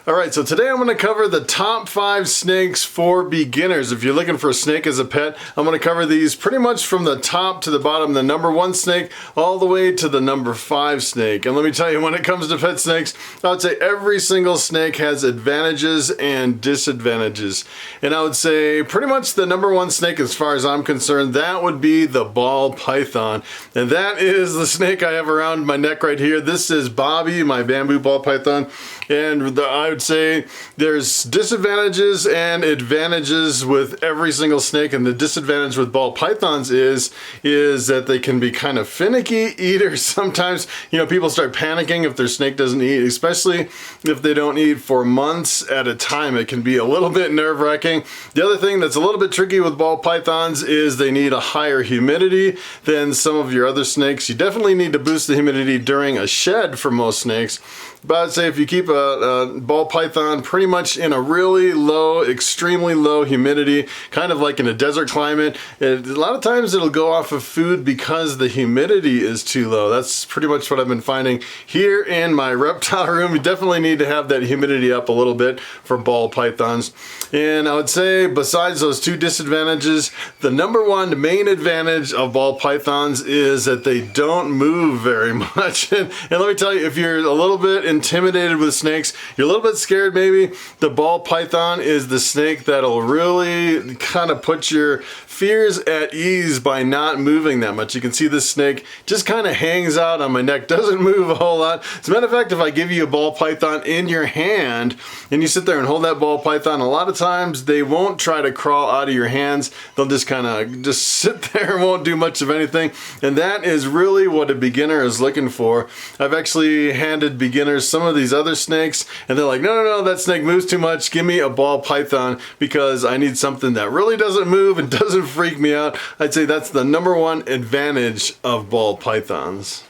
Alright, so today I'm going to cover the top 5 snakes for beginners. If you're looking for a snake as a pet, I'm going to cover these pretty much from the top to the bottom, the number 1 snake all the way to the number 5 snake. And let me tell you, when it comes to pet snakes, I would say every single snake has advantages and disadvantages. And I would say pretty much the number 1 snake, as far as I'm concerned, that would be the ball python. And that is the snake I have around my neck right here. This is Bobby, my bamboo ball python. And I would say there's disadvantages and advantages with every single snake, and the disadvantage with ball pythons is that they can be kind of finicky eaters. Sometimes, you know, people start panicking if their snake doesn't eat, especially if they don't eat for months at a time. It can be a little bit nerve-wracking. The other thing that's a little bit tricky with ball pythons is they need a higher humidity than some of your other snakes. You definitely need to boost the humidity during a shed for most snakes. But I'd say if you keep a ball python pretty much in a really low, extremely low humidity, kind of like in a desert climate, a lot of times it'll go off of food because the humidity is too low. That's pretty much what I've been finding here in my reptile room. You definitely need to have that humidity up a little bit for ball pythons. And I would say besides those 2 disadvantages, the number 1 main advantage of ball pythons is that they don't move very much. And let me tell you, if you're a little bit intimidated with snakes, you're a little bit scared maybe, the ball python is the snake that'll really kind of put your fears at ease by not moving that much. You can see this snake just kind of hangs out on my neck, doesn't move a whole lot. As a matter of fact, if I give you a ball python in your hand and you sit there and hold that ball python, a lot of times they won't try to crawl out of your hands. They'll just kind of just sit there and won't do much of anything. And that is really what a beginner is looking for. I've actually handed beginners some of these other snakes and they're like, no, that snake moves too much. Give me a ball python because I need something that really doesn't move and doesn't freak me out. I'd say that's the number 1 advantage of ball pythons.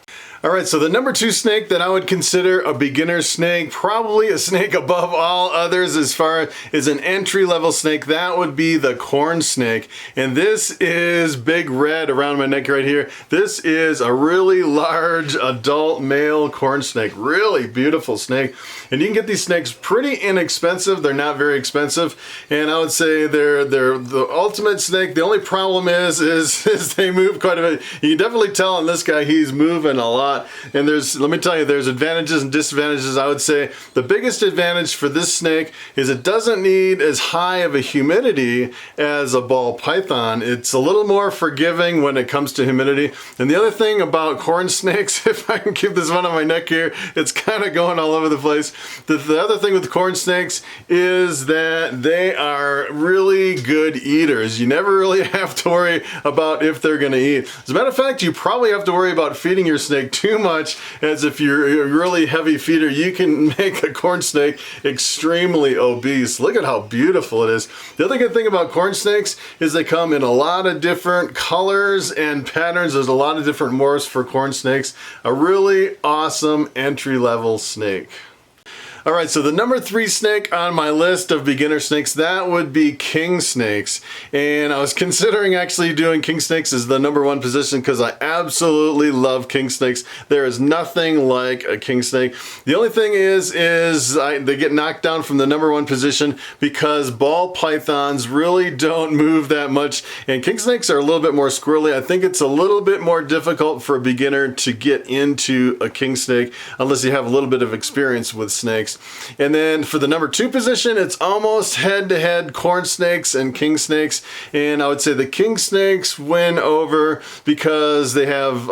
Alright, so the number 2 snake that I would consider a beginner snake, probably a snake above all others as far as an entry-level snake, that would be the corn snake. And this is big red around my neck right here. This is a really large adult male corn snake. Really beautiful snake. And you can get these snakes pretty inexpensive. They're not very expensive. And I would say they're the ultimate snake. The only problem is they move quite a bit. You can definitely tell on this guy he's moving a lot. And let me tell you, there's advantages and disadvantages. I would say the biggest advantage for this snake is it doesn't need as high of a humidity as a ball python. It's a little more forgiving when it comes to humidity. And the other thing about corn snakes, if I can keep this one on my neck here, it's kind of going all over the place. The other thing with corn snakes is that they are really good eaters. You never really have to worry about if they're going to eat. As a matter of fact, you probably have to worry about feeding your snake too much, as if you're a really heavy feeder, you can make a corn snake extremely obese. Look at how beautiful it is. The other good thing about corn snakes is they come in a lot of different colors and patterns. There's a lot of different morphs for corn snakes. A really awesome entry-level snake. Alright, so the number 3 snake on my list of beginner snakes, that would be king snakes. And I was considering actually doing king snakes as the number 1 position because I absolutely love king snakes. There is nothing like a king snake. The only thing is they get knocked down from the number 1 position because ball pythons really don't move that much. And king snakes are a little bit more squirrely. I think it's a little bit more difficult for a beginner to get into a king snake unless you have a little bit of experience with snakes. And then for the number 2 position, it's almost head-to-head corn snakes and king snakes. And I would say the king snakes win over because they have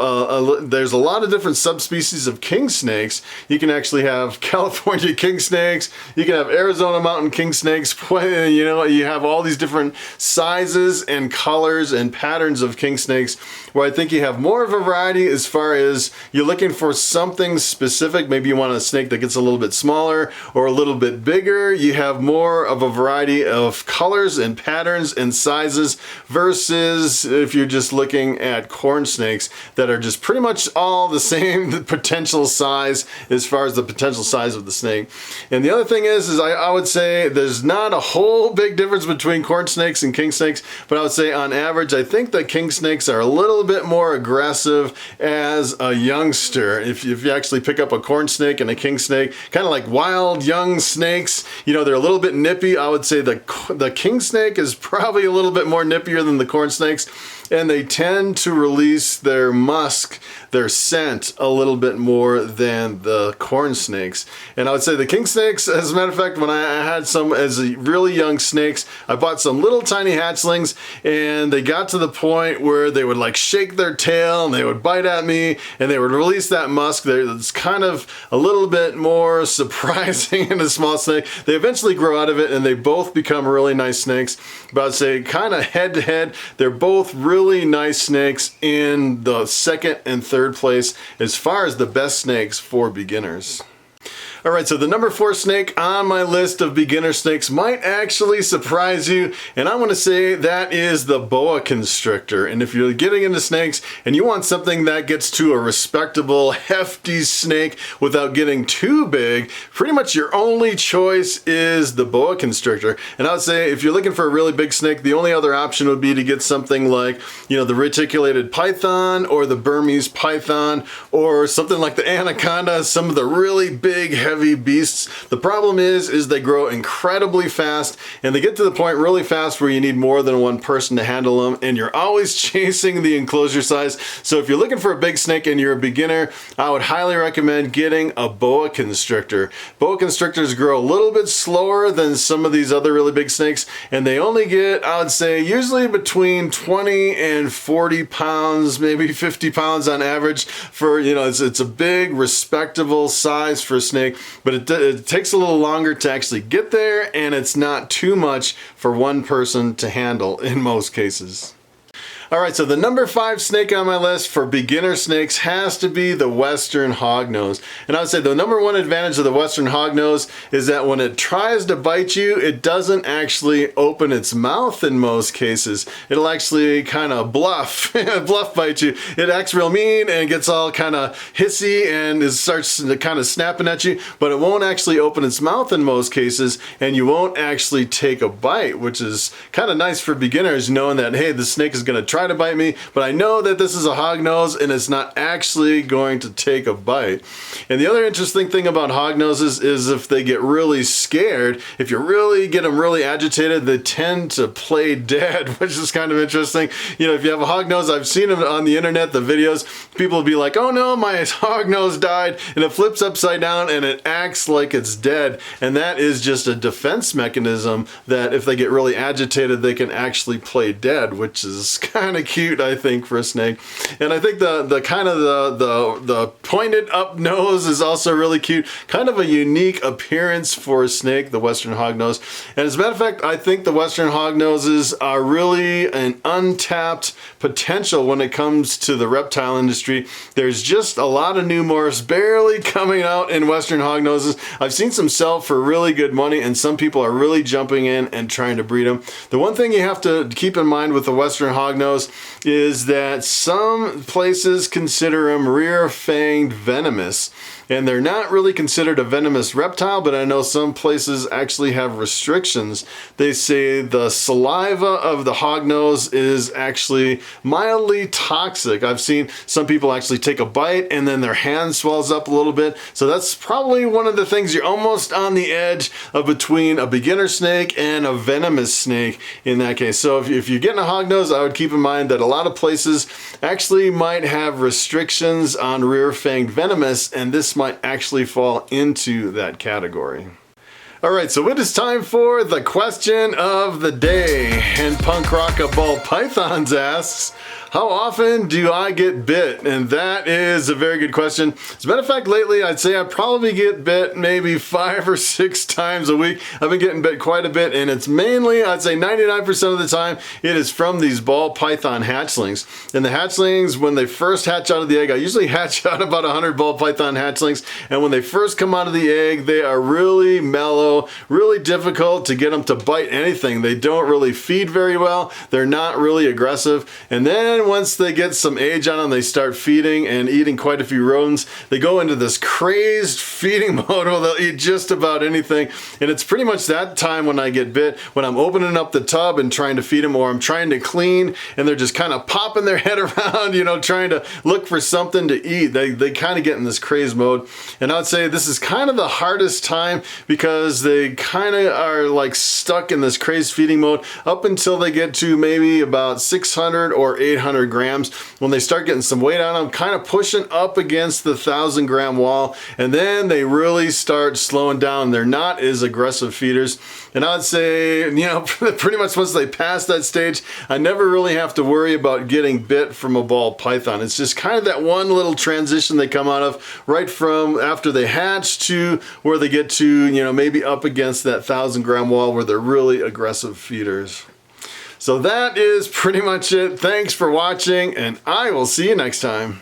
there's a lot of different subspecies of king snakes. You can actually have California king snakes. You can have Arizona mountain king snakes. You know, you have all these different sizes and colors and patterns of king snakes, where I think you have more of a variety as far as you're looking for something specific. Maybe you want a snake that gets a little bit smaller or a little bit bigger. You have more of a variety of colors and patterns and sizes versus if you're just looking at corn snakes that are just pretty much all the same potential size as far as the potential size of the snake. And the other thing is I would say there's not a whole big difference between corn snakes and king snakes, but I would say on average I think that king snakes are a little bit more aggressive as a youngster. If you actually pick up a corn snake and a king snake, kind of like wild young snakes, you know, they're a little bit nippy. I would say the king snake is probably a little bit more nippier than the corn snakes, and they tend to release their musk, their scent, a little bit more than the corn snakes. And I would say the king snakes, as a matter of fact, when I had some as really young snakes, I bought some little tiny hatchlings, and they got to the point where they would like shake their tail and they would bite at me and they would release that musk. It's kind of a little bit more surprising in a small snake. They eventually grow out of it and they both become really nice snakes. But I'd say kind of head to head, they're both really nice snakes in the second and third place as far as the best snakes for beginners. All right, so the number 4 snake on my list of beginner snakes might actually surprise you, and I want to say that is the boa constrictor. And if you're getting into snakes and you want something that gets to a respectable, hefty snake without getting too big, pretty much your only choice is the boa constrictor. And I would say if you're looking for a really big snake, the only other option would be to get something like, you know, the reticulated python or the Burmese python or something like the anaconda, some of the really big, heavy beasts. The problem is they grow incredibly fast, and they get to the point really fast where you need more than one person to handle them, and you're always chasing the enclosure size. So if you're looking for a big snake and you're a beginner, I would highly recommend getting a boa constrictor. Boa constrictors grow a little bit slower than some of these other really big snakes, and they only get, I would say, usually between 20 and 40 pounds, maybe 50 pounds on average for, you know, it's a big, respectable size for a snake. But it takes a little longer to actually get there, and it's not too much for one person to handle in most cases. All right, so the number 5 snake on my list for beginner snakes has to be the Western hognose. And I would say the number 1 advantage of the Western hognose is that when it tries to bite you, it doesn't actually open its mouth in most cases. It'll actually kind of bluff bite you. It acts real mean and gets all kind of hissy and it starts kind of snapping at you, but it won't actually open its mouth in most cases, and you won't actually take a bite, which is kind of nice for beginners, knowing that, hey, the snake is going to try to bite me, but I know that this is a hognose and it's not actually going to take a bite. And the other interesting thing about hognoses is if they get really scared, if you really get them really agitated, they tend to play dead, which is kind of interesting. You know, if you have a hognose, I've seen them on the internet, the videos, people will be like, oh no, my hognose died, and it flips upside down and it acts like it's dead. And that is just a defense mechanism that if they get really agitated, they can actually play dead, which is kind of cute, I think, for a snake. And I think the kind of the pointed up nose is also really cute. Kind of a unique appearance for a snake, the Western hognose. And as a matter of fact, I think the Western hognoses are really an untapped potential when it comes to the reptile industry. There's just a lot of new morphs barely coming out in Western hognoses. I've seen some sell for really good money, and some people are really jumping in and trying to breed them. The one thing you have to keep in mind with the Western hognose is that some places consider them rear-fanged venomous. And they're not really considered a venomous reptile, but I know some places actually have restrictions. They say the saliva of the hognose is actually mildly toxic. I've seen some people actually take a bite and then their hand swells up a little bit. So that's probably one of the things, you're almost on the edge of between a beginner snake and a venomous snake in that case. So if you're getting a hognose, I would keep in mind that a lot of places actually might have restrictions on rear-fanged venomous, and this might actually fall into that category. All right, so it is time for the question of the day. And Punk Rocka Ball Pythons asks, how often do I get bit? And that is a very good question. As a matter of fact, lately I'd say I probably get bit maybe 5 or 6 times a week. I've been getting bit quite a bit, and it's mainly, I'd say 99% of the time, it is from these ball python hatchlings. And the hatchlings, when they first hatch out of the egg, I usually hatch out about 100 ball python hatchlings, and when they first come out of the egg, they are really mellow so really difficult to get them to bite anything. They don't really feed very well. They're not really aggressive. And then once they get some age on them, they start feeding and eating quite a few rodents. They go into this crazed feeding mode where they'll eat just about anything. And it's pretty much that time when I get bit, when I'm opening up the tub and trying to feed them, or I'm trying to clean and they're just kind of popping their head around, you know, trying to look for something to eat. They kind of get in this crazed mode. And I'd say this is kind of the hardest time because they kind of are like stuck in this crazed feeding mode up until they get to maybe about 600 or 800 grams. When they start getting some weight on them, kind of pushing up against the 1,000-gram wall, and then they really start slowing down. They're not as aggressive feeders. And I'd say, you know, pretty much once they pass that stage, I never really have to worry about getting bit from a ball python. It's just kind of that one little transition they come out of right from after they hatch to where they get to, you know, maybe up against that 1,000-gram wall where they're really aggressive feeders. So that is pretty much it. Thanks for watching, and I will see you next time.